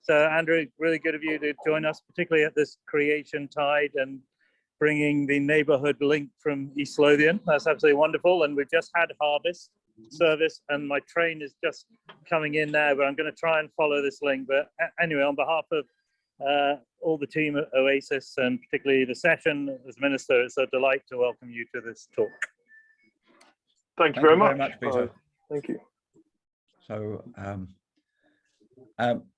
So Andrew, really good of you to join us, particularly at this creation tide and bringing the neighborhood link from East Lothian. That's absolutely wonderful. And we've just had harvest service and my train is just coming in now, but I'm going to try and follow this link. But anyway, on behalf of all the team at Oasis and particularly the session as minister, it's a delight to welcome you to this talk. Thank you very much, Peter. Thank you. So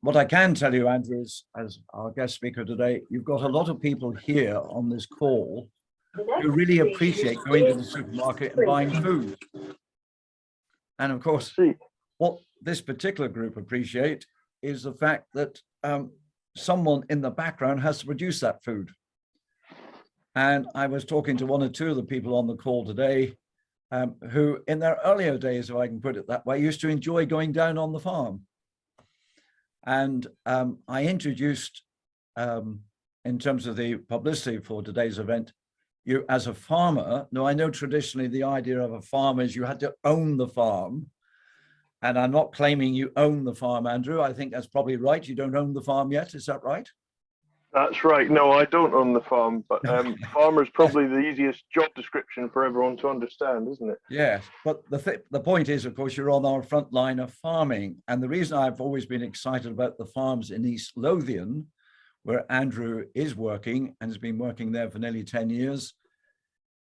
what I can tell you, Andrew, is as our guest speaker today, you've got a lot of people here on this call who really appreciate going to the supermarket and buying food. And of course, what this particular group appreciate is the fact that someone in the background has to produce that food. And I was talking to one or two of the people on the call today who in their earlier days, if I can put it that way, used to enjoy going down on the farm. And I introduced, in terms of the publicity for today's event, you as a farmer. Now, I know traditionally the idea of a farm is you had to own the farm. And I'm not claiming you own the farm, Andrew. I think that's probably right. You don't own the farm yet, is that right? That's right. No, I don't own the farm, but farmer is probably the easiest job description for everyone to understand, isn't it? Yes, but the point is, of course, you're on our front line of farming. And the reason I've always been excited about the farms in East Lothian, where Andrew is working and has been working there for nearly 10 years,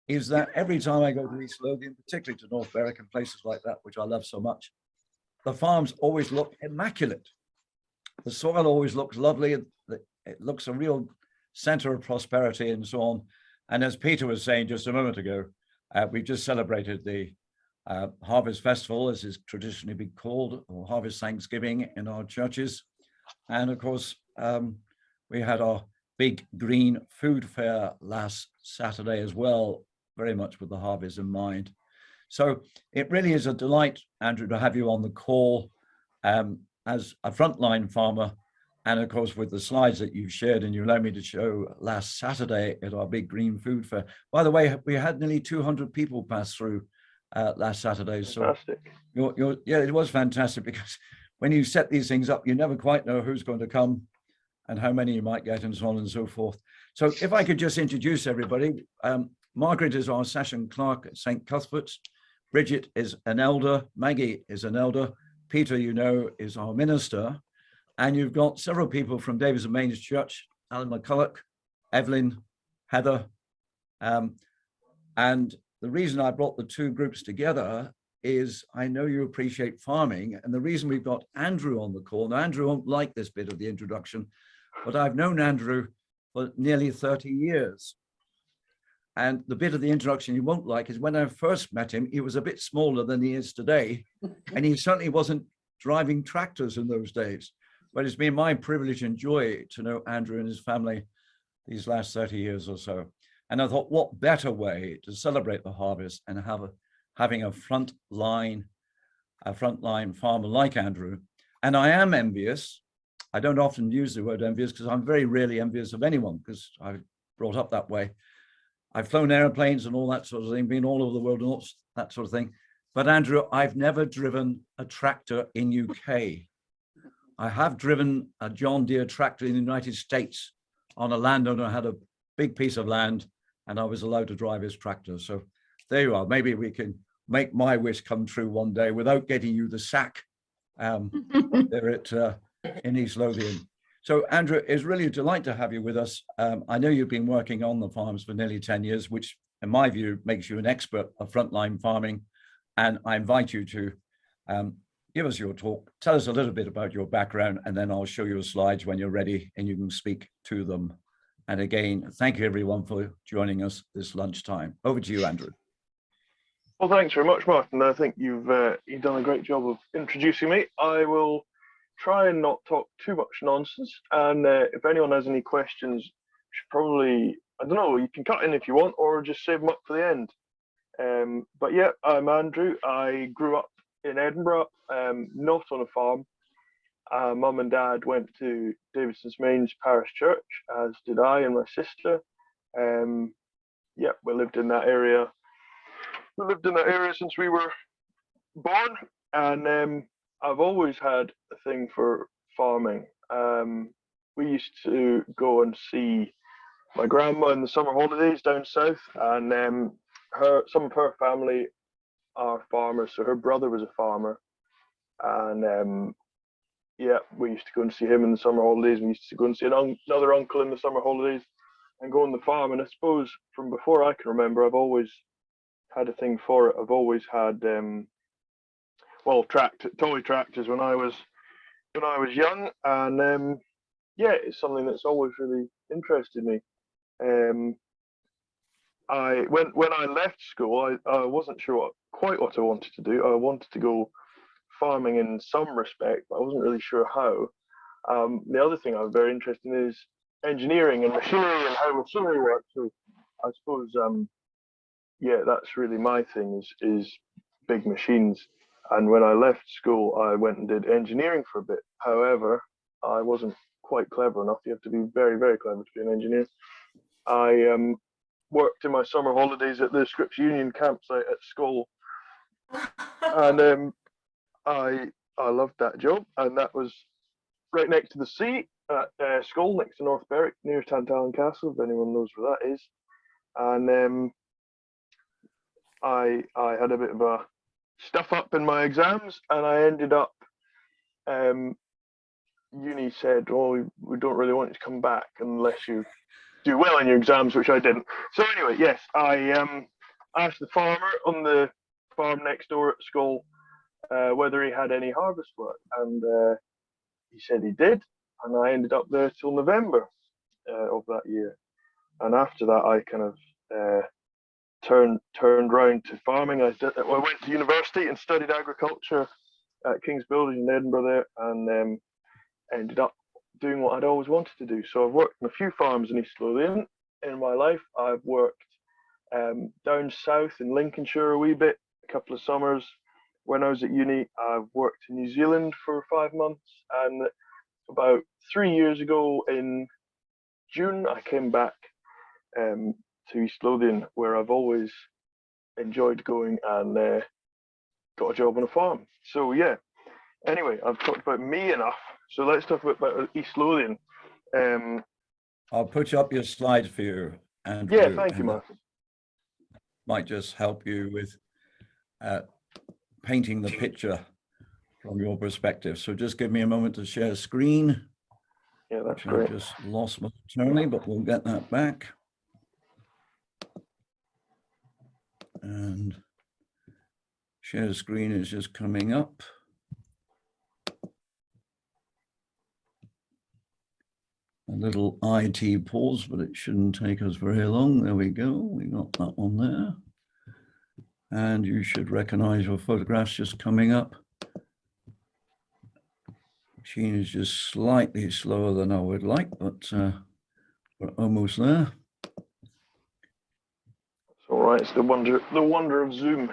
is that every time I go to East Lothian, particularly to North Berwick and places like that, which I love so much, the farms always look immaculate. The soil always looks lovely. It looks a real center of prosperity and so on. And as Peter was saying just a moment ago, we've just celebrated the Harvest Festival, as is traditionally been called, or Harvest Thanksgiving in our churches. And of course, we had our big green food fair last Saturday as well, very much with the harvest in mind. So it really is a delight, Andrew, to have you on the call as a frontline farmer. And of course, with the slides that you've shared and you allowed me to show last Saturday at our big green food fair. By the way, we had nearly 200 people pass through last Saturday. So fantastic. Yeah, it was fantastic, because when you set these things up, you never quite know who's going to come and how many you might get and so on and so forth. So if I could just introduce everybody, Margaret is our session clerk at St. Cuthbert's. Bridget is an elder. Maggie is an elder. Peter, you know, is our minister. And you've got several people from Davis and Mains Church, Alan McCulloch, Evelyn, Heather. And the reason I brought the two groups together is I know you appreciate farming. And the reason we've got Andrew on the call, now Andrew won't like this bit of the introduction, but I've known Andrew for nearly 30 years. And the bit of the introduction you won't like is when I first met him, he was a bit smaller than he is today. And he certainly wasn't driving tractors in those days. But it's been my privilege and joy to know Andrew and his family these last 30 years or so. And I thought, what better way to celebrate the harvest and having a frontline farmer like Andrew. And I am envious. I don't often use the word envious because I'm very rarely envious of anyone, because I'm brought up that way. I've flown airplanes and all that sort of thing, been all over the world and all that sort of thing. But Andrew, I've never driven a tractor in UK. I have driven a John Deere tractor in the United States on a landowner who had a big piece of land and I was allowed to drive his tractor. So there you are. Maybe we can make my wish come true one day without getting you the sack there in East Lothian. So Andrew, it's really a delight to have you with us. I know you've been working on the farms for nearly 10 years, which in my view makes you an expert of frontline farming. And I invite you to give us your talk, tell us a little bit about your background, and then I'll show you slides when you're ready and you can speak to them. And again, thank you everyone for joining us this lunchtime. Over to you, Andrew. Well, thanks very much, Martin. I think you've done a great job of introducing me. I will try and not talk too much nonsense. And if anyone has any questions, should probably, I don't know, you can cut in if you want, or just save them up for the end. But yeah, I'm Andrew. I grew up in Edinburgh, not on a farm. Mum and Dad went to Davison's Mains Parish Church, as did I and my sister. Yeah, we lived in that area. We lived in that area since we were born, and I've always had a thing for farming. I we used to go and see my grandma in the summer holidays down south, and some of her family are farmers, so her brother was a farmer, and yeah, we used to go and see him in the summer holidays. We used to go and see another uncle in the summer holidays and go on the farm. And I suppose from before I can remember, I've always had a thing for it. I've always had toy tractors when I was young, and yeah, it's something that's always really interested me. When I left school, I wasn't sure quite what I wanted to do. I wanted to go farming in some respect, but I wasn't really sure how. The other thing I was very interested in is engineering and machinery and how machinery works. So I suppose, yeah, that's really my thing is big machines. And when I left school, I went and did engineering for a bit. However, I wasn't quite clever enough. You have to be very, very clever to be an engineer. I worked in my summer holidays at the Scripps Union campsite at school, and I loved that job, and that was right next to the sea at Skull, next to North Berwick, near Tantallon Castle, if anyone knows where that is. And I had a bit of a stuff up in my exams, and I ended up. Uni said, "Oh, we don't really want you to come back unless you do well in your exams," which I didn't. So anyway, yes, I asked the farmer on the farm next door at Skull whether he had any harvest work, and he said he did, and I ended up there till November of that year. And after that, I kind of turned round to farming. I went to university and studied agriculture at King's Building in Edinburgh there, and ended up doing what I'd always wanted to do. So I've worked on a few farms in East Lothian in my life. I've worked down south in Lincolnshire a wee bit, a couple of summers. When I was at uni, I've worked in New Zealand for 5 months, and about 3 years ago in June, I came back to East Lothian, where I've always enjoyed going, and got a job on a farm. So yeah, anyway, I've talked about me enough, so let's talk about East Lothian. I'll put up your slides for you, Andrew. Yeah, thank you, Martin. Might just help you with painting the picture from your perspective. So just give me a moment to share screen. Yeah, that's great. I just lost momentarily, but we'll get that back. And share screen is just coming up. A little IT pause, but it shouldn't take us very long. There we go. We got that one there. And you should recognize your photographs just coming up. Machine is just slightly slower than I would like, but we're almost there. It's all right. It's the wonder of Zoom.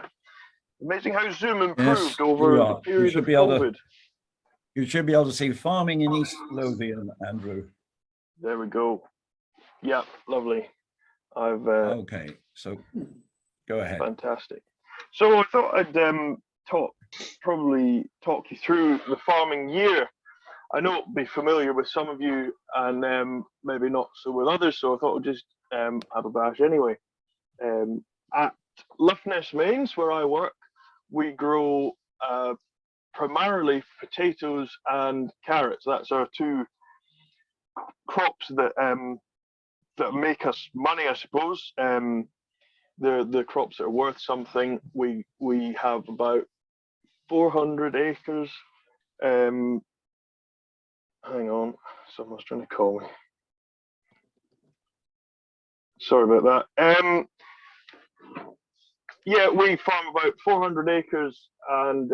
Amazing how Zoom improved over the period of COVID. You should be able to see farming in East Lothian, Andrew. There we go. Yeah, lovely. Okay, so go ahead. Fantastic. So I thought I'd probably talk you through the farming year. I know it'll be familiar with some of you, and maybe not so with others. So I thought I'd just have a bash anyway. At Loughness Mains, where I work, we grow primarily potatoes and carrots. That's our two crops that make us money, I suppose. They're the crops that are worth something. We have about 400 acres. Hang on, someone's trying to call me. Sorry about that. Yeah, we farm about 400 acres, and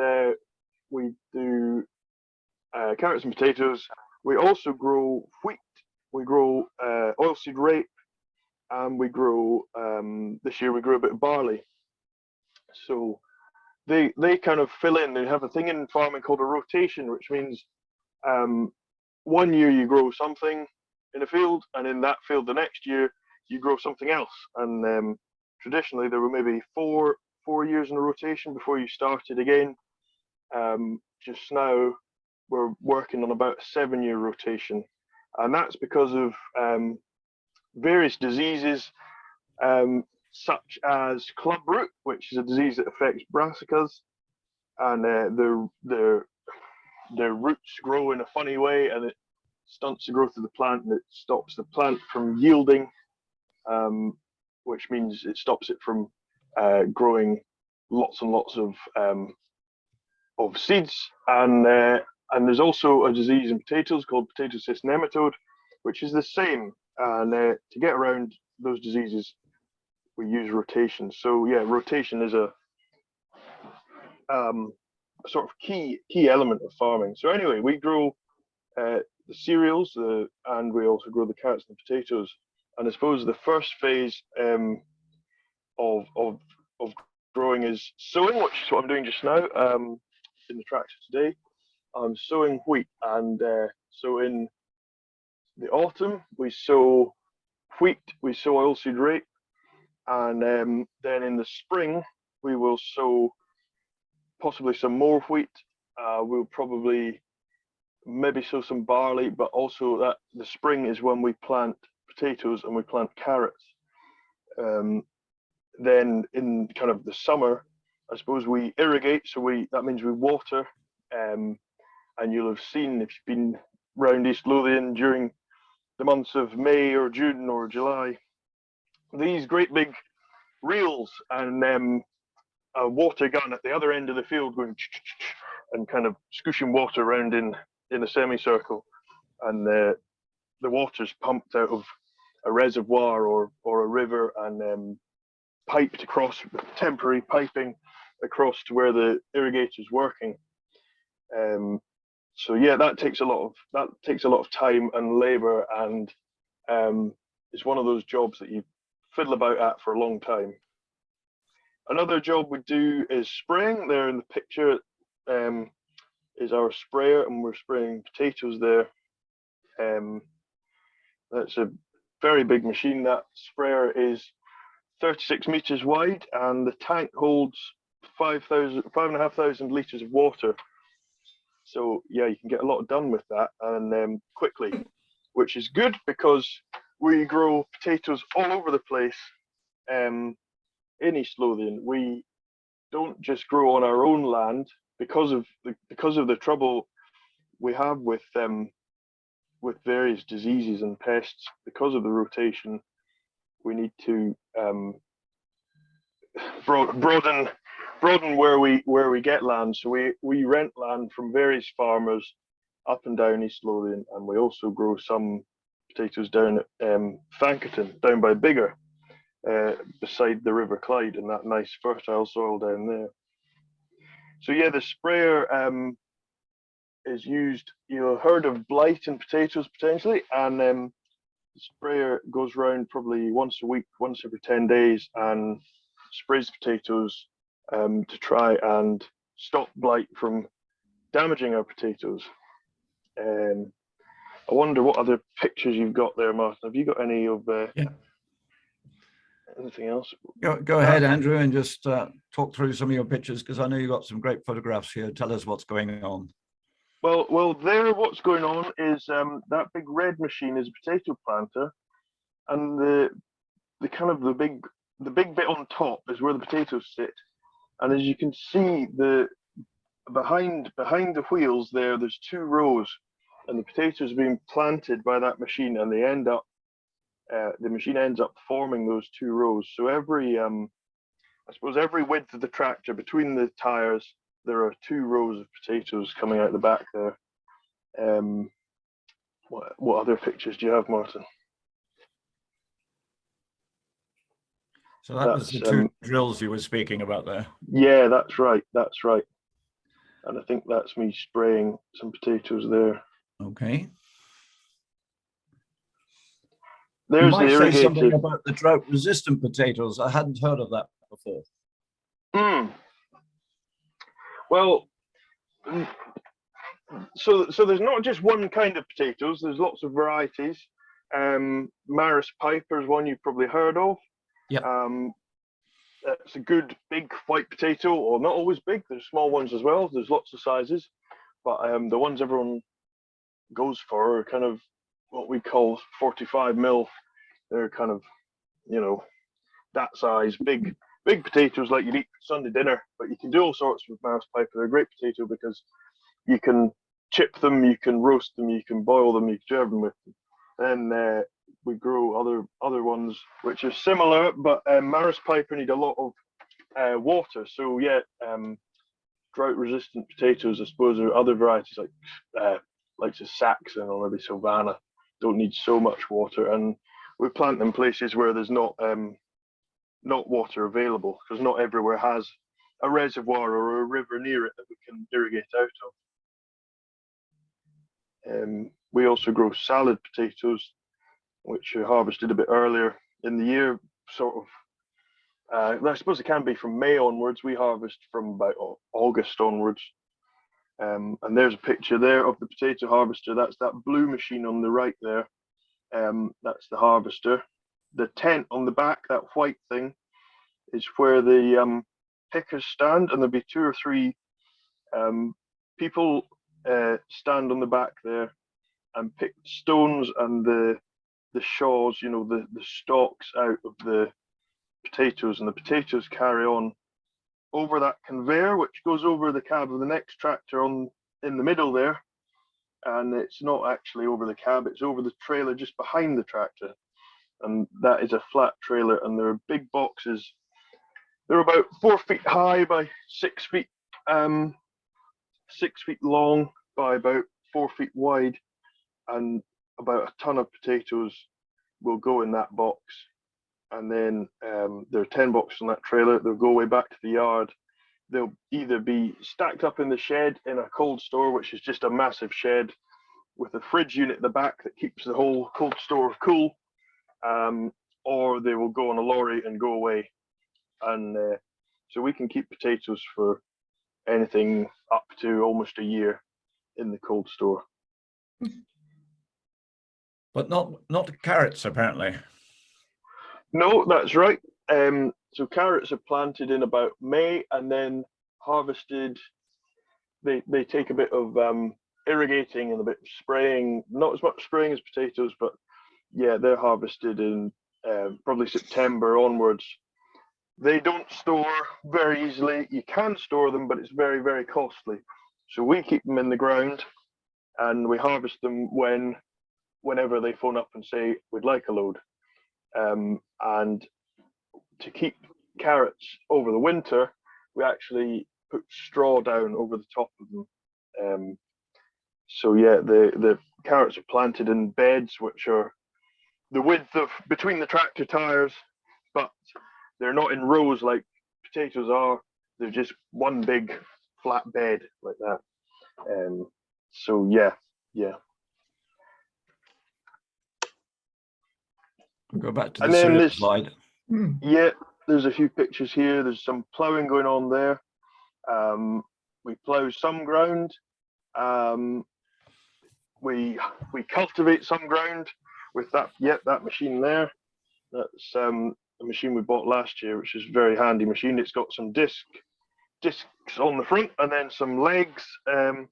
we do carrots and potatoes. We also grow wheat. We grow oilseed rape, and we grow this year we grew a bit of barley. So they kind of fill in. They have a thing in farming called a rotation, which means 1 year you grow something in a field, and in that field the next year you grow something else. And traditionally there were maybe four years in a rotation before you started again. Just now we're working on about a 7-year rotation, and that's because of various diseases, such as club root, which is a disease that affects brassicas, and their roots grow in a funny way, and it stunts the growth of the plant, and it stops the plant from yielding, which means it stops it from growing lots and lots of seeds. And there's also a disease in potatoes called potato cyst nematode, which is the same. And to get around those diseases, we use rotation. So yeah, rotation is a sort of key element of farming. So anyway, we grow the cereals, and we also grow the carrots and the potatoes. And I suppose the first phase of growing is sowing, which is what I'm doing just now in the tractor today. I'm sowing wheat, and so in the autumn we sow wheat, we sow oilseed rape, and then in the spring we will sow possibly some more wheat. We'll probably maybe sow some barley, but also that the spring is when we plant potatoes and we plant carrots. Then in kind of the summer, I suppose we irrigate, so that means we water, and you'll have seen, if you've been round East Lothian during the months of May or June or July, these great big reels and a water gun at the other end of the field going and kind of scooshing water around in a semicircle, and the water's pumped out of a reservoir or a river and piped across with temporary piping across to where the irrigator's working. So yeah, that takes a lot of time and labor, and it's one of those jobs that you fiddle about at for a long time. Another job we do is spraying. There in the picture is our sprayer, and we're spraying potatoes there. That's a very big machine. That sprayer is 36 meters wide, and the tank holds 5,500 liters of water. So yeah, you can get a lot done with that, and quickly, which is good because we grow potatoes all over the place. In East Lothian, we don't just grow on our own land because of the trouble we have with various diseases and pests. Because of the rotation, we need to broaden where we get land. So we rent land from various farmers up and down East Lothian, and we also grow some potatoes down at Fankerton, down by Biggar, beside the River Clyde, and that nice fertile soil down there. So yeah, the sprayer is used. You've heard of blight in potatoes potentially, and the sprayer goes around probably once a week, once every 10 days, and sprays potatoes to try and stop blight from damaging our potatoes. I wonder what other pictures you've got there, Martin. Have you got any of anything else? Go ahead, Andrew, and just talk through some of your pictures, because I know you've got some great photographs here. Tell us what's going on. Well, there, what's going on is that big red machine is a potato planter, and the big bit on top is where the potatoes sit. And as you can see, behind the wheels there's 2 rows, and the potatoes are being planted by that machine, and they end up the machine ends up forming those 2 rows. So every width of the tractor, between the tires, there are 2 rows of potatoes coming out the back there. What other pictures do you have, Martin? So that was the 2 drills you were speaking about there. Yeah, that's right. And I think that's me spraying some potatoes there. Okay. There's you might the irrigated. Say something about the drought-resistant potatoes. I hadn't heard of that before. Well, so there's not just one kind of potatoes. There's lots of varieties. Maris Piper is one you've probably heard of. Yeah. It's a good big white potato, or not always big. There's small ones as well. There's lots of sizes. but the ones everyone goes for are kind of what we call 45 mil. They're kind of, you know, that size, big potatoes like you'd eat for Sunday dinner. But you can do all sorts with Maris Piper. They're a great potato because you can chip them, you can roast them, you can boil them, you can do everything with them. Then we grow other ones which are similar, but Maris Piper need a lot of water. So yeah, drought-resistant potatoes, I suppose, or other varieties like Saxon or maybe Sylvana don't need so much water, and we plant in places where there's not water available, because not everywhere has a reservoir or a river near it that we can irrigate out of. We also grow salad potatoes, which are harvested a bit earlier in the year, sort of. I suppose it can be from May onwards. We harvest from about August onwards. And there's a picture there of the potato harvester. That's that blue machine on the right there. That's the harvester. The tent on the back, that white thing, is where the pickers stand, and there'll be 2 or 3 people stand on the back there and pick stones and the shaws, you know, the stalks out of the potatoes, and the potatoes carry on over that conveyor, which goes over the cab of the next tractor in the middle there. And it's not actually over the cab, it's over the trailer just behind the tractor. And that is a flat trailer, and there are big boxes. They're about 4 feet high by 6 feet, 6 feet long by about 4 feet wide, and about a ton of potatoes will go in that box. And then there are 10 boxes on that trailer. They'll go way back to the yard. They'll either be stacked up in the shed in a cold store, which is just a massive shed with a fridge unit at the back that keeps the whole cold store cool, or they will go on a lorry and go away. And so we can keep potatoes for anything up to almost a year in the cold store. But not carrots, apparently. No, that's right. So carrots are planted in about May and then harvested. They take a bit of irrigating and a bit of spraying, not as much spraying as potatoes, but yeah, they're harvested in probably September onwards. They don't store very easily. You can store them, but it's very, very costly. So we keep them in the ground and we harvest them whenever they phone up and say, we'd like a load. And to keep carrots over the winter, we actually put straw down over the top of them. So yeah, the carrots are planted in beds which are the width of between the tractor tires, but they're not in rows like potatoes are. They're just one big flat bed like that. So yeah. We'll go back to And the then cereal slide. Yeah, there's a few pictures here. There's some ploughing going on there. We plough some ground. We cultivate some ground with that machine there. That's a machine we bought last year, which is a very handy machine. It's got some discs on the front and then some legs, and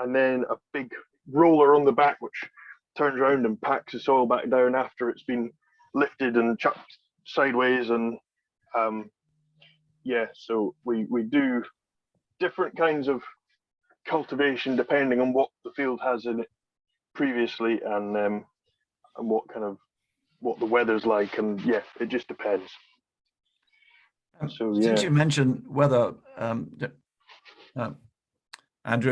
then a big roller on the back, which turns around and packs the soil back down after it's been lifted and chucked sideways. And yeah, so we do different kinds of cultivation depending on what the field has in it previously, and what the weather's like, and yeah, it just depends. So yeah. Since you mentioned weather, Andrew,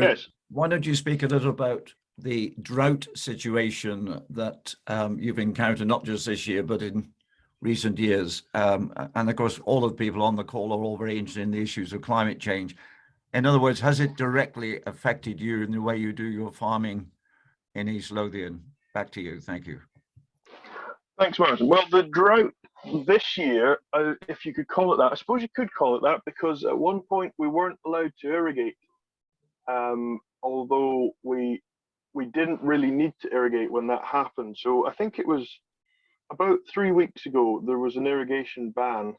Yes. why don't you speak a little about the drought situation that you've encountered, not just this year, but in recent years? And of course, all of the people on the call are all very interested in the issues of climate change. In other words, has it directly affected you in the way you do your farming in East Lothian? Back to you. Thank you. Thanks, Martin. Well, the drought this year, if you could call it that, I suppose you could call it that, because at one point we weren't allowed to irrigate, although we didn't really need to irrigate when that happened. So I think it was about 3 weeks ago there was an irrigation ban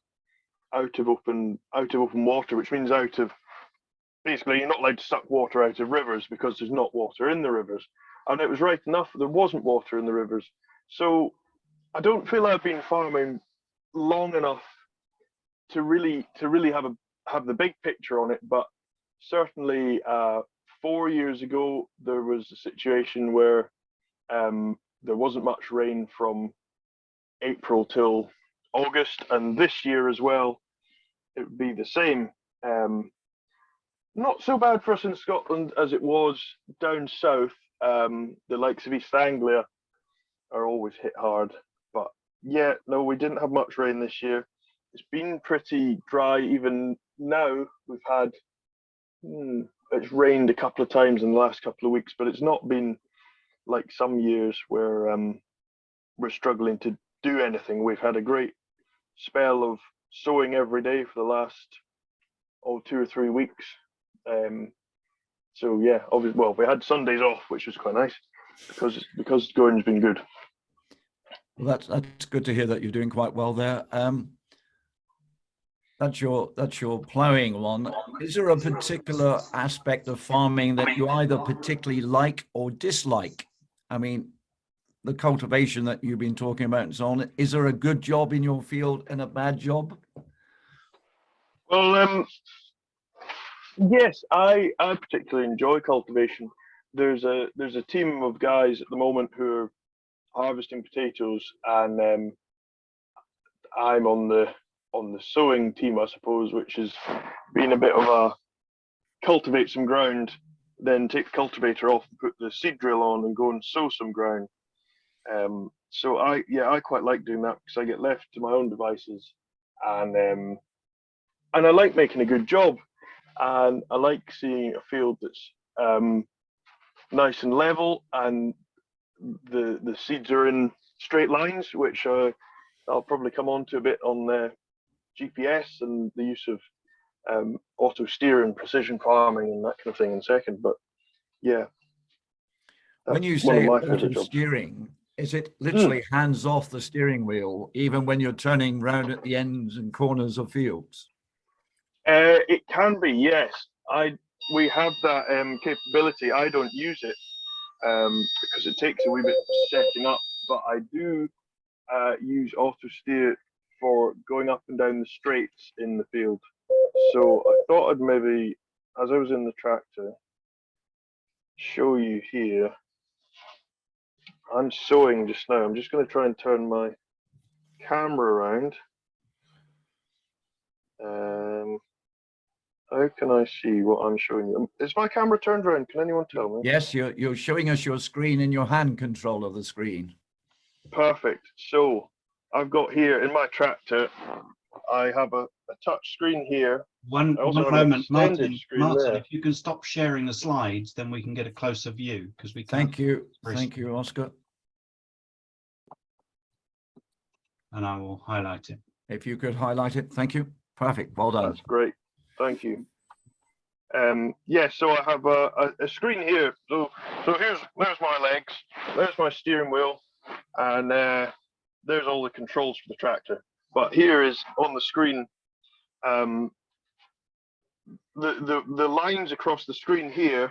out of open water, which means out of basically you're not allowed to suck water out of rivers because there's not water in the rivers. And it was right enough there wasn't water in the rivers. So I don't feel I've been farming long enough to really have the big picture on it. But certainly 4 years ago there was a situation where there wasn't much rain from April till August, and this year as well it would be the same. Not so bad for us in Scotland as it was down south. The likes of East Anglia are always hit hard, but yeah, no, we didn't have much rain this year. It's been pretty dry. Even now we've had it's rained a couple of times in the last couple of weeks, but it's not been like some years where we're struggling to do anything. We've had a great spell of sowing every day for the last 2 or 3 weeks. So yeah, obviously, well, we had Sundays off, which was quite nice because growing's been good. Well, that's good to hear that you're doing quite well there. That's your ploughing one. Is there a particular aspect of farming that you either particularly like or dislike? I mean, the cultivation that you've been talking about and so on. Is there a good job in your field and a bad job? Well, yes, I particularly enjoy cultivation. There's a team of guys at the moment who are harvesting potatoes, and I'm on the sowing team, I suppose, which has been a bit of a cultivate some ground, then take the cultivator off and put the seed drill on and go and sow some ground. So I quite like doing that because I get left to my own devices, and I like making a good job, and I like seeing a field that's nice and level, and the seeds are in straight lines, which I'll probably come on to a bit on the GPS and the use of auto steer and precision farming and that kind of thing in a second. But yeah, when you say auto steering, is it literally hands off the steering wheel even when you're turning round at the ends and corners of fields? It can be, yes. We have that capability. I don't use it because it takes a wee bit setting up, but I do use auto steer for going up and down the straights in the field. So I thought I'd maybe, as I was in the tractor, show you here. I'm sowing just now. I'm just going to try and turn my camera around. How can I see what I'm showing you? Is my camera turned around? Can anyone tell me? Yes, you're showing us your screen in your hand control of the screen. Perfect. So I've got here in my tractor, I have a touch screen here. One moment, Martin, there. if you can stop sharing the slides, then we can get a closer view because we can't. Thank you, Oscar. And I will highlight it. If you could highlight it, thank you. Perfect, well done. That's great, thank you. Yeah, so I have a screen here. So there's my legs, there's my steering wheel, and there's all the controls for the tractor. But here is on the screen, the lines across the screen here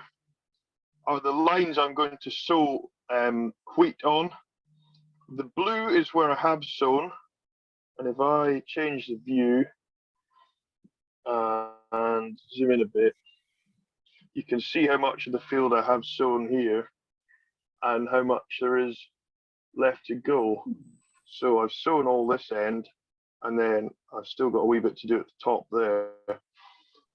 are the lines I'm going to sow wheat on. The blue is where I have sown, and if I change the view and zoom in a bit, you can see how much of the field I have sown here and how much there is left to go. So I've sown all this end, and then I've still got a wee bit to do at the top there.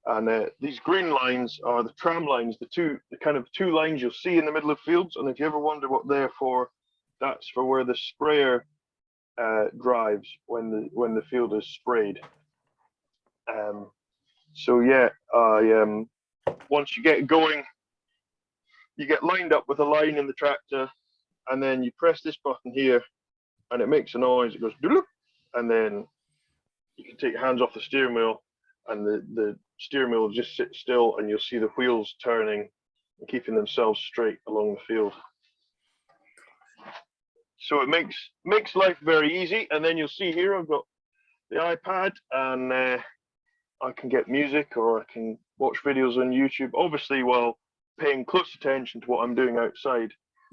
And these green lines are the tram lines, the kind of two lines you'll see in the middle of fields. And if you ever wonder what they're for, that's for where the sprayer drives when the field is sprayed. So yeah, once you get going, you get lined up with a line in the tractor, and then you press this button here, and it makes a noise. It goes doop, and then you can take your hands off the steering wheel, and the steering wheel will just sit still, and you'll see the wheels turning and keeping themselves straight along the field. So it makes life very easy. And then you'll see here I've got the iPad, and I can get music, or I can watch videos on YouTube, obviously while paying close attention to what I'm doing outside.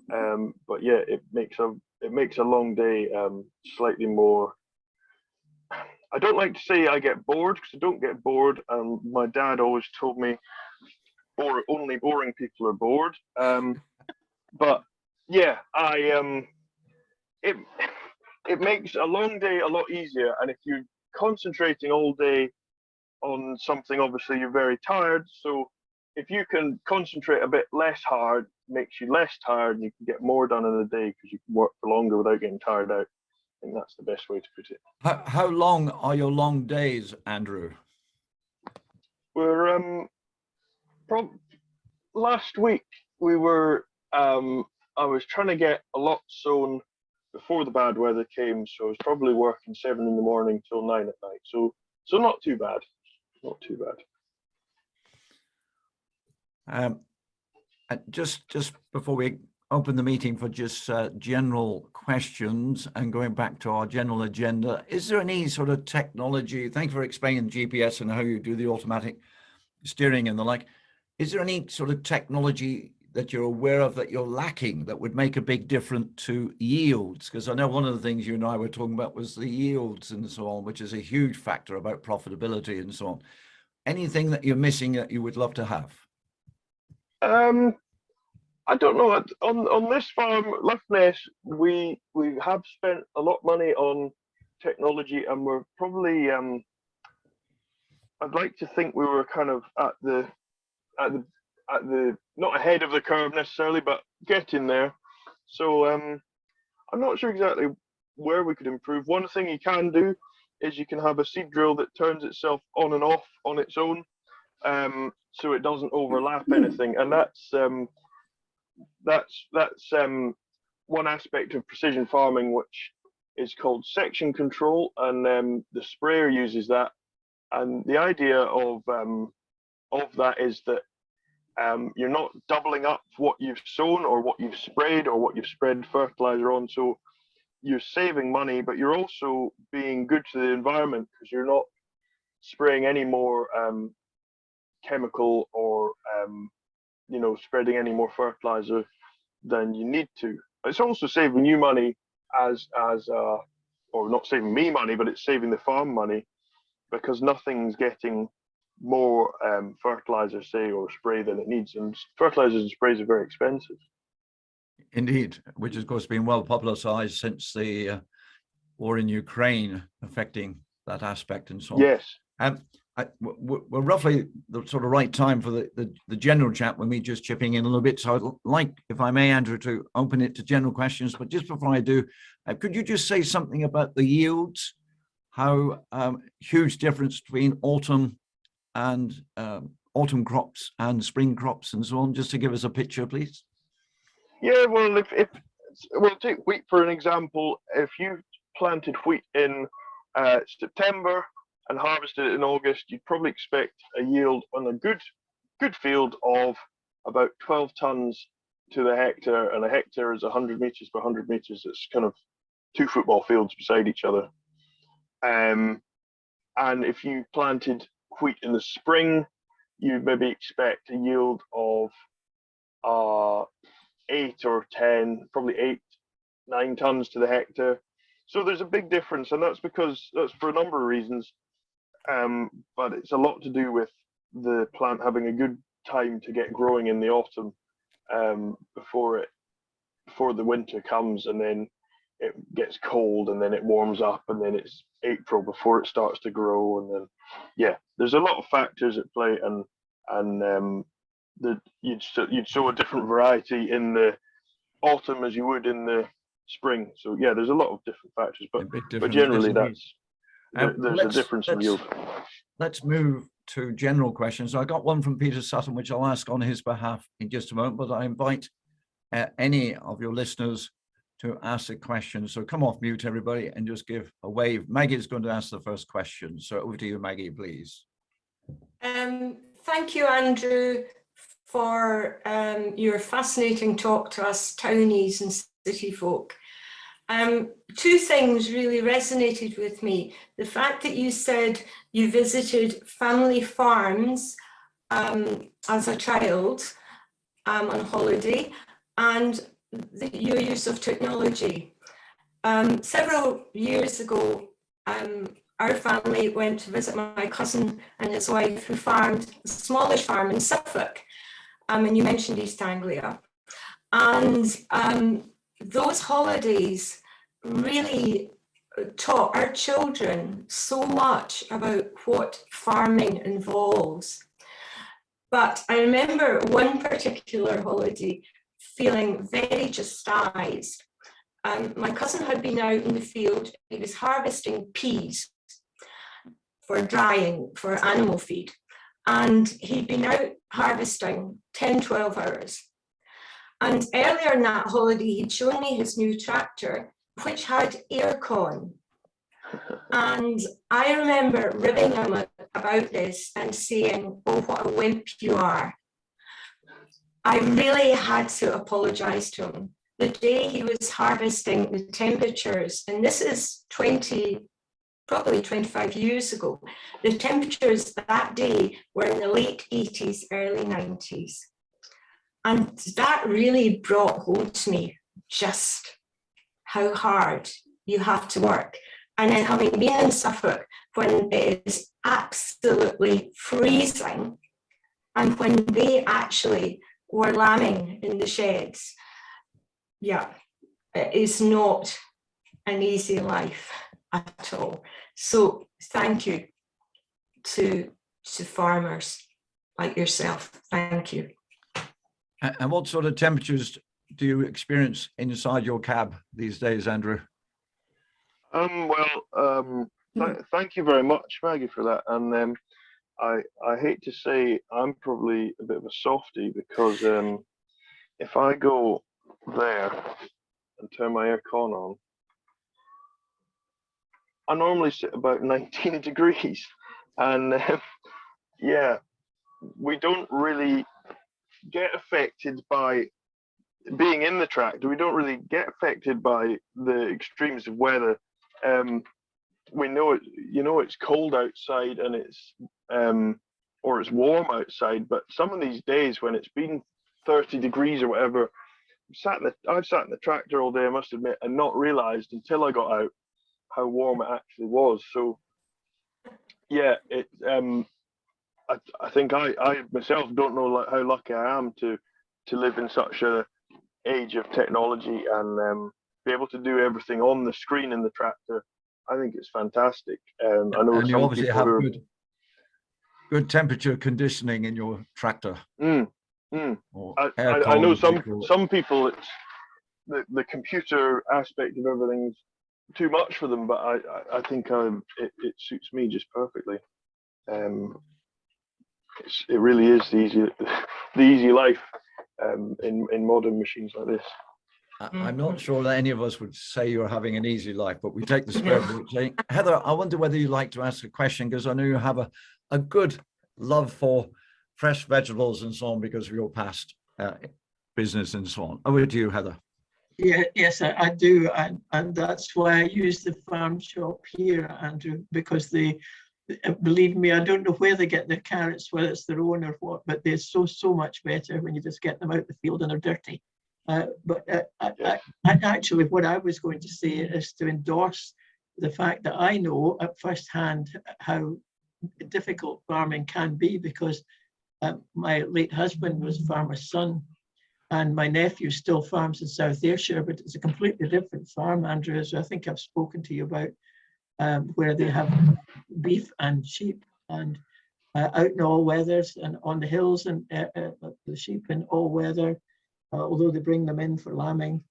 But yeah, it makes a long day slightly more. I don't like to say I get bored, because I don't get bored. My dad always told me, only boring people are bored. But yeah, it makes a long day a lot easier. And if you're concentrating all day on something, obviously you're very tired. So if you can concentrate a bit less hard, makes you less tired, and you can get more done in a day because you can work for longer without getting tired out. I think that's the best way to put it. How long are your long days, Andrew? We're last week we were I was trying to get a lot sown before the bad weather came, so I was probably working 7 in the morning till 9 at night. So not too bad, not too bad. Just before we open the meeting for just general questions and going back to our general agenda, is there any sort of technology? Thank you for explaining GPS and how you do the automatic steering and the like. Is there any sort of technology that you're aware of that you're lacking that would make a big difference to yields? Because I know one of the things you and I were talking about was the yields and so on, which is a huge factor about profitability and so on. Anything that you're missing that you would love to have? I don't know. On this farm, Loughness, we have spent a lot of money on technology, and we're probably I'd like to think we were kind of at the not ahead of the curve necessarily, but getting there. So I'm not sure exactly where we could improve. One thing you can do is you can have a seed drill that turns itself on and off on its own, so it doesn't overlap anything, and that's one aspect of precision farming, which is called section control, and the sprayer uses that. And the idea of that is that you're not doubling up what you've sown or what you've sprayed or what you've spread fertilizer on. So you're saving money, but you're also being good to the environment, because you're not spraying any more chemical or spreading any more fertilizer than you need to. It's also saving you money or not saving me money, but it's saving the farm money, because nothing's getting more fertilizer, say, or spray than it needs, and fertilizers and sprays are very expensive. Indeed, which of course been well publicized since the war in Ukraine affecting that aspect and so on. Yes. We're roughly the sort of right time for the general chat, with me just chipping in a little bit. So I'd like, if I may, Andrew, to open it to general questions. But just before I do, could you just say something about the yields? How huge difference between autumn crops and spring crops and so on, just to give us a picture, please? Yeah, well, if we'll take wheat for an example. If you planted wheat in September and harvested it in August, you'd probably expect a yield on a good field of about 12 tons to the hectare, and a hectare is 100 meters per 100 meters. It's kind of 2 football fields beside each other. And if you planted wheat in the spring, you'd maybe expect a yield of 8 or 10, probably 8-9 tons to the hectare. So there's a big difference, and that's for a number of reasons. But it's a lot to do with the plant having a good time to get growing in the autumn, before the winter comes, and then it gets cold, and then it warms up, and then it's April before it starts to grow, and then there's a lot of factors at play, and you'd sow a different variety in the autumn as you would in the spring. So yeah, there's a lot of different factors, but generally there's a difference in yield. Let's move to general questions. I got one from Peter Sutton, which I'll ask on his behalf in just a moment, but I invite any of your listeners to ask a question. So come off mute, everybody, and just give a wave. Maggie is going to ask the first question. So over to you, Maggie, please. Thank you, Andrew, for your fascinating talk to us townies and city folk. 2 things really resonated with me. The fact that you said you visited family farms as a child on holiday, and your use of technology. Several years ago, our family went to visit my cousin and his wife, who farmed a smallish farm in Suffolk, and you mentioned East Anglia. And those holidays really taught our children so much about what farming involves. But I remember one particular holiday feeling very chastised. My cousin had been out in the field. He was harvesting peas for drying for animal feed. And he'd been out harvesting 10, 12 hours. And earlier in that holiday, he'd shown me his new tractor, which had aircon. And I remember ribbing him about this and saying, oh, what a wimp you are. I really had to apologize to him. The day he was harvesting, the temperatures, and this is probably 25 years ago, the temperatures that day were in the late 80s, early 90s. And that really brought home to me just how hard you have to work. And then having been in Suffolk when it is absolutely freezing, and when they actually were lambing in the sheds, yeah, it is not an easy life at all. So thank you to farmers like yourself. Thank you. And what sort of temperatures do you experience inside your cab these days, Andrew? Thank you very much, Maggie, for that. And I hate to say I'm probably a bit of a softie, because if I go there and turn my aircon on, I normally sit about 19 degrees. And yeah, we don't really get affected by being in the tractor. We don't really get affected by the extremes of weather. We know it, it's cold outside and it's or it's warm outside, but some of these days when it's been 30 degrees or whatever, I've sat in the tractor all day, I must admit, and not realized until I got out how warm it actually was. So yeah, I think I myself don't know how lucky I am to live in such a age of technology and be able to do everything on the screen in the tractor. I think it's fantastic. I know, and you obviously have good temperature conditioning in your tractor. I know some people, it's the computer aspect of everything's too much for them, but I think it suits me just perfectly. It really is the easy life in modern machines like this. I'm not sure that any of us would say you're having an easy life, but we take the spirit of it saying. Heather, I wonder whether you'd like to ask a question, because I know you have a good love for fresh vegetables and so on because of your past business and so on. Over to you, Heather. Yeah, yes, I do, and that's why I use the farm shop here, Andrew, because believe me, I don't know where they get their carrots, whether it's their own or what, but they're so much better when you just get them out the field and they're dirty. Actually, what I was going to say is to endorse the fact that I know at first hand how difficult farming can be, because my late husband was a farmer's son, and my nephew still farms in South Ayrshire, but it's a completely different farm, Andrew, as I think I've spoken to you about, where they have beef and sheep, and out in all weathers and on the hills, and the sheep in all weather, although they bring them in for lambing.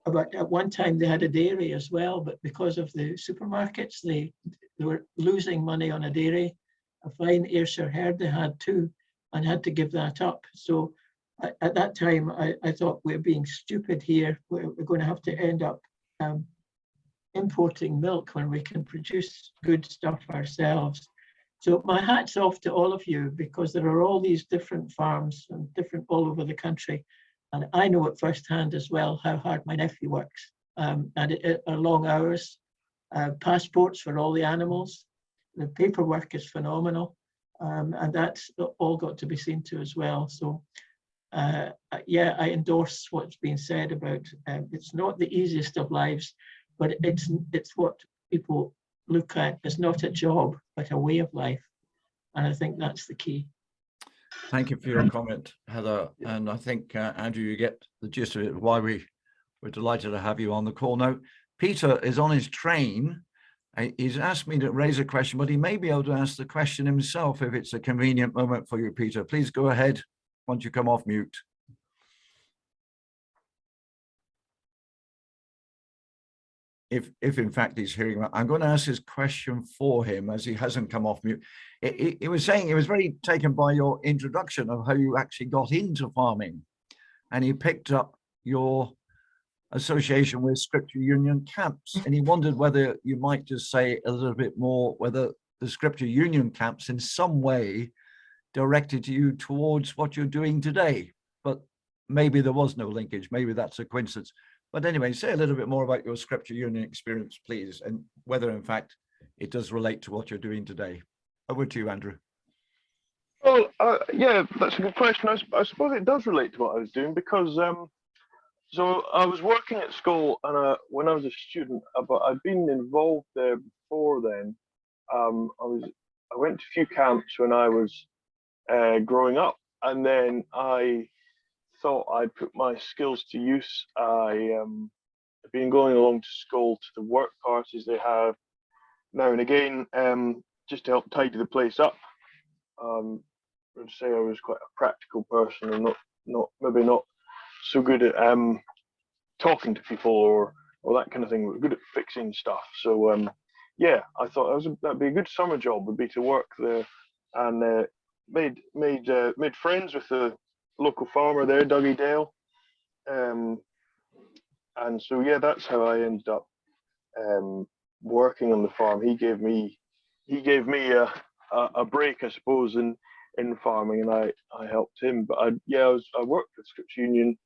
But at one time they had a dairy as well, but because of the supermarkets, they were losing money on a dairy. A fine Ayrshire herd they had too, and had to give that up. So at that time, I thought, we're being stupid here. We're going to have to end up importing milk when we can produce good stuff ourselves. So my hat's off to all of you, because there are all these different farms and different all over the country. And I know at first hand as well how hard my nephew works. And it are long hours, passports for all the animals. The paperwork is phenomenal. and that's all got to be seen to as well. So yeah, I endorse what's been said about it's not the easiest of lives, but it's what people look at as not a job, but a way of life. And I think that's the key. Thank you for your comment, Heather. And I think, Andrew, you get the gist of it, why we're delighted to have you on the call. Now, Peter is on his train. He's asked me to raise a question, but he may be able to ask the question himself if it's a convenient moment for you, Peter. Please go ahead once you come off mute. If in fact he's hearing, I'm going to ask his question for him as he hasn't come off mute. He was saying he was very taken by your introduction of how you actually got into farming, and he picked up your association with Scripture Union camps, and he wondered whether you might just say a little bit more whether the Scripture Union camps in some way directed you towards what you're doing today. But maybe there was no linkage, maybe that's a coincidence. But anyway, say a little bit more about your Scripture Union experience, please, and whether in fact it does relate to what you're doing today. Over to you, Andrew. Well, yeah, that's a good question. I suppose it does relate to what I was doing, because so I was working at school, and when I was a student, but I'd been involved there before then. I went to a few camps when I was growing up, and then I thought I'd put my skills to use. I've been going along to school to the work parties they have now and again, just to help tidy the place up. I'd say I was quite a practical person, and maybe not so good at talking to people or that kind of thing. We're good at fixing stuff. So yeah, I thought that'd be a good summer job, would be to work there, and made friends with the local farmer there, Dougie Dale, and so yeah, that's how I ended up working on the farm. He gave me a break, I suppose, in farming, and I helped him. But I worked with Scripture Union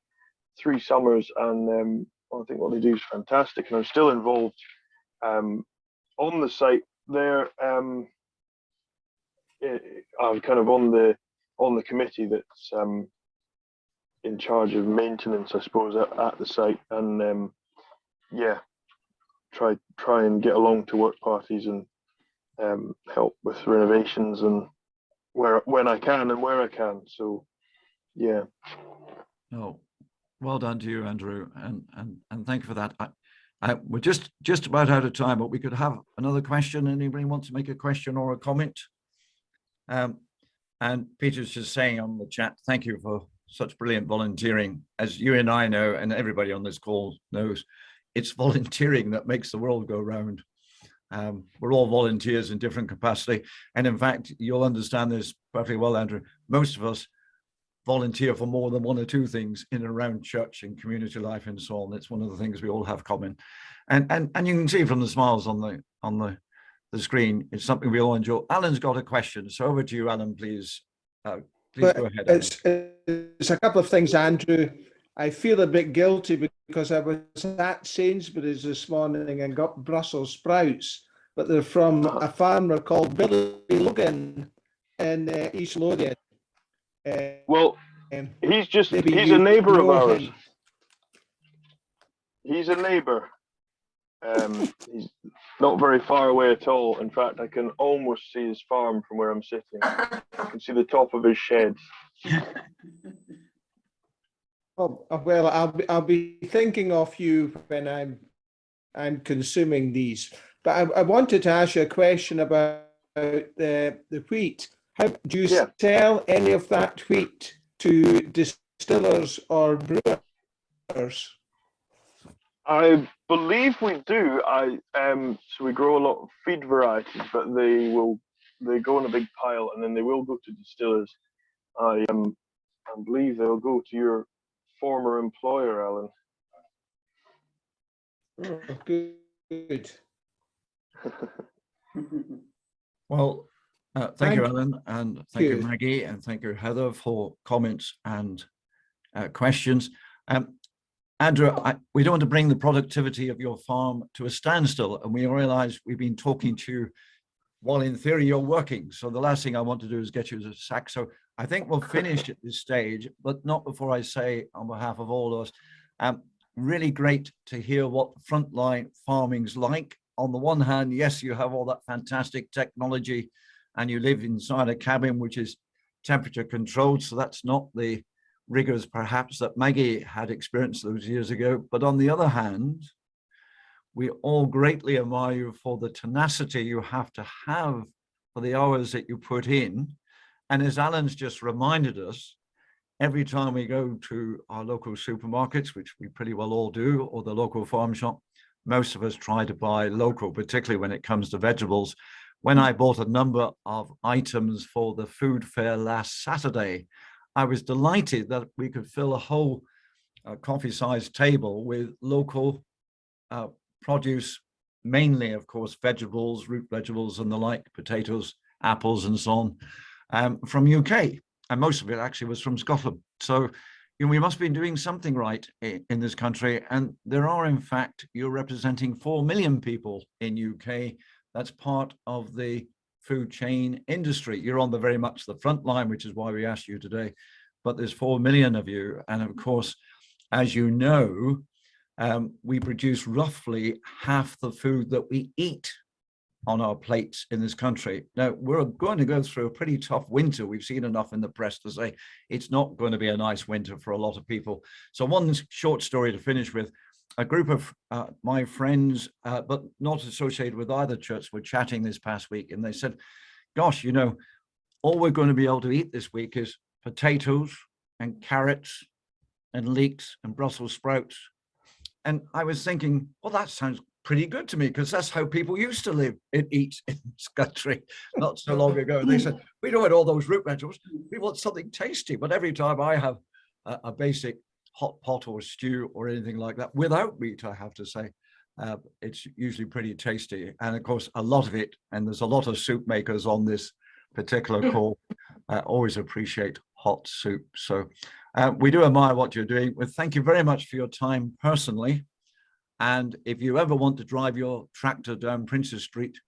3 summers, and I think what they do is fantastic, and I'm still involved on the site there. I'm kind of on the committee that's in charge of maintenance, I suppose, at the site, and yeah, try and get along to work parties and help with renovations and when I can and where I can. So yeah. Oh, well done to you, Andrew, and thank you for that. We're just about out of time, but we could have another question. Anybody want to make a question or a comment? And Peter's just saying on the chat, thank you for such brilliant volunteering. As you and I know, and everybody on this call knows, it's volunteering that makes the world go round. We're all volunteers in different capacity. And in fact, you'll understand this perfectly well, Andrew. Most of us volunteer for more than 1 or 2 things in and around church and community life and so on. It's one of the things we all have common. And you can see from the smiles on the screen, it's something we all enjoy. Alan's got a question. So over to you, Alan, please. Please go ahead. It's a couple of things, Andrew. I feel a bit guilty because I was at Sainsbury's this morning and got Brussels sprouts, but they're from a farmer called Billy Logan in East Lothian. Well, he's a neighbour of ours. He's a neighbour. He's not very far away at all. In fact, I can almost see his farm from where I'm sitting. I can see the top of his shed. Oh, well, I'll be thinking of you when I'm consuming these. But I wanted to ask you a question about the wheat. How do you sell any of that wheat to distillers or brewers? I believe we do. So we grow a lot of feed varieties, but they go in a big pile, and then they will go to distillers. I believe they'll go to your former employer, Alan. Oh, good. Well, thank you, Alan, and thank you, Maggie, and thank you, Heather, for comments and questions. Andrew, we don't want to bring the productivity of your farm to a standstill, and we realize we've been talking to you while in theory you're working. So the last thing I want to do is get you to sack. So I think we'll finish at this stage, but not before I say on behalf of all of us, really great to hear what frontline farming's like. On the one hand, yes, you have all that fantastic technology and you live inside a cabin which is temperature controlled. So that's not the rigors perhaps that Maggie had experienced those years ago. But on the other hand, we all greatly admire you for the tenacity you have to have for the hours that you put in. And as Alan's just reminded us, every time we go to our local supermarkets, which we pretty well all do, or the local farm shop, most of us try to buy local, particularly when it comes to vegetables. When I bought a number of items for the food fair last Saturday, I was delighted that we could fill a whole coffee-sized table with local produce, mainly, of course, vegetables, root vegetables and the like, potatoes, apples and so on, from UK. And most of it actually was from Scotland. So we must be doing something right in this country. And there are, in fact, you're representing 4 million people in UK. That's part of the food chain industry. You're on the very much the front line, which is why we asked you today. But there's 4 million of you. And of course, as you know, we produce roughly half the food that we eat on our plates in this country. Now, we're going to go through a pretty tough winter. We've seen enough in the press to say it's not going to be a nice winter for a lot of people. So one short story to finish with. A group of my friends, but not associated with either church, were chatting this past week, and they said, gosh, you know, all we're going to be able to eat this week is potatoes and carrots and leeks and Brussels sprouts. And I was thinking, well, that sounds pretty good to me, because that's how people used to live and eat in this country not so long ago. They said, we don't want all those root vegetables, we want something tasty. But every time I have a basic hot pot or stew or anything like that without meat, I have to say, it's usually pretty tasty. And of course, a lot of it, and there's a lot of soup makers on this particular call, always appreciate hot soup. So we do admire what you're doing. Well, thank you very much for your time personally. And if you ever want to drive your tractor down Princes Street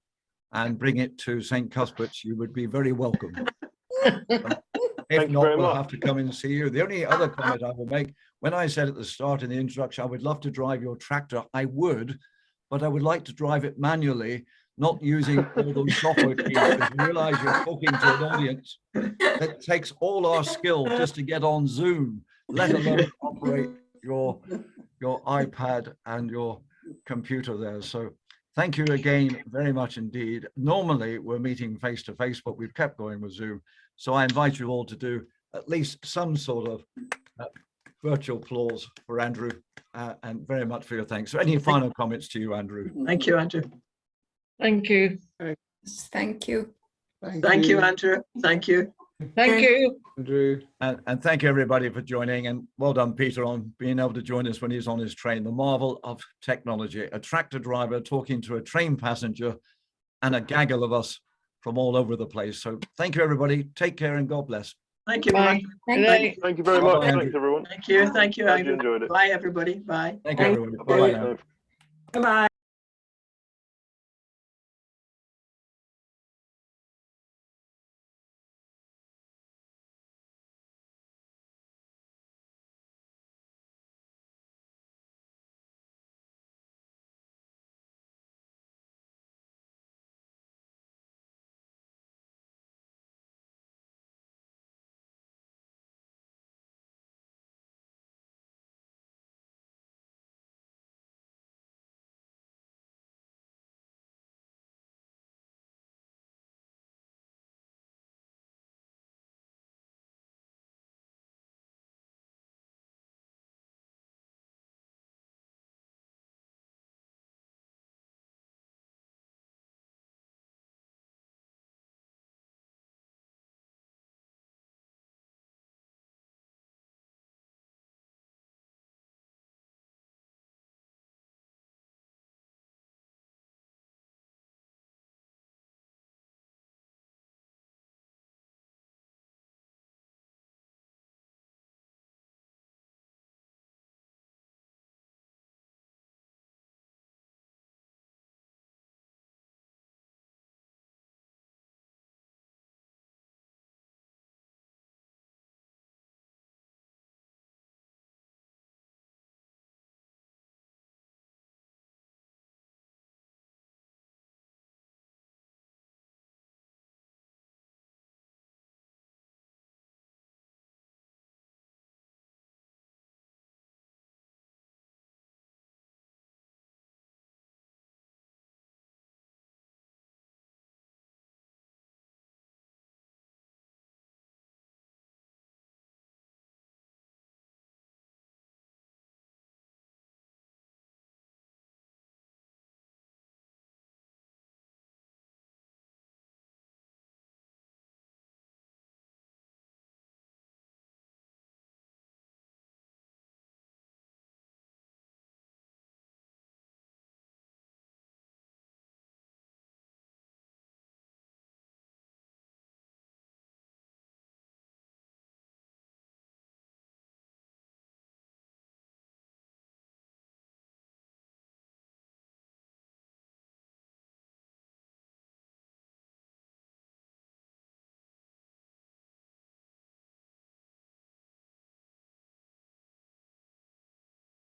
and bring it to St. Cuthbert's, you would be very welcome. If not, we'll have to come and see you. The only other comment I will make, when I said at the start in the introduction, I would love to drive your tractor, I would, but I would like to drive it manually, not using all those software keys, because you realize you're talking to an audience that takes all our skill just to get on Zoom, let alone operate your iPad and your computer there. So thank you again very much indeed. Normally we're meeting face to face, but we've kept going with Zoom. So I invite you all to do at least some sort of virtual applause for Andrew, and very much for your thanks. So any final comments to you, Andrew? Thank you, Andrew. Thank you. Thank you. Thank you, Andrew. Thank you. Thank you. Andrew. And thank you everybody for joining, and well done Peter on being able to join us when he's on his train. The marvel of technology, a tractor driver talking to a train passenger and a gaggle of us from all over the place. So thank you everybody, take care and God bless. Thank you. Bye. Thank Good you. night. Thank you very much. Bye, Thanks, everyone. Thank you. Thank you, Glad you Andrew. enjoyed it. Bye, everybody. Bye. Thank you everybody. Bye. Bye now. Bye.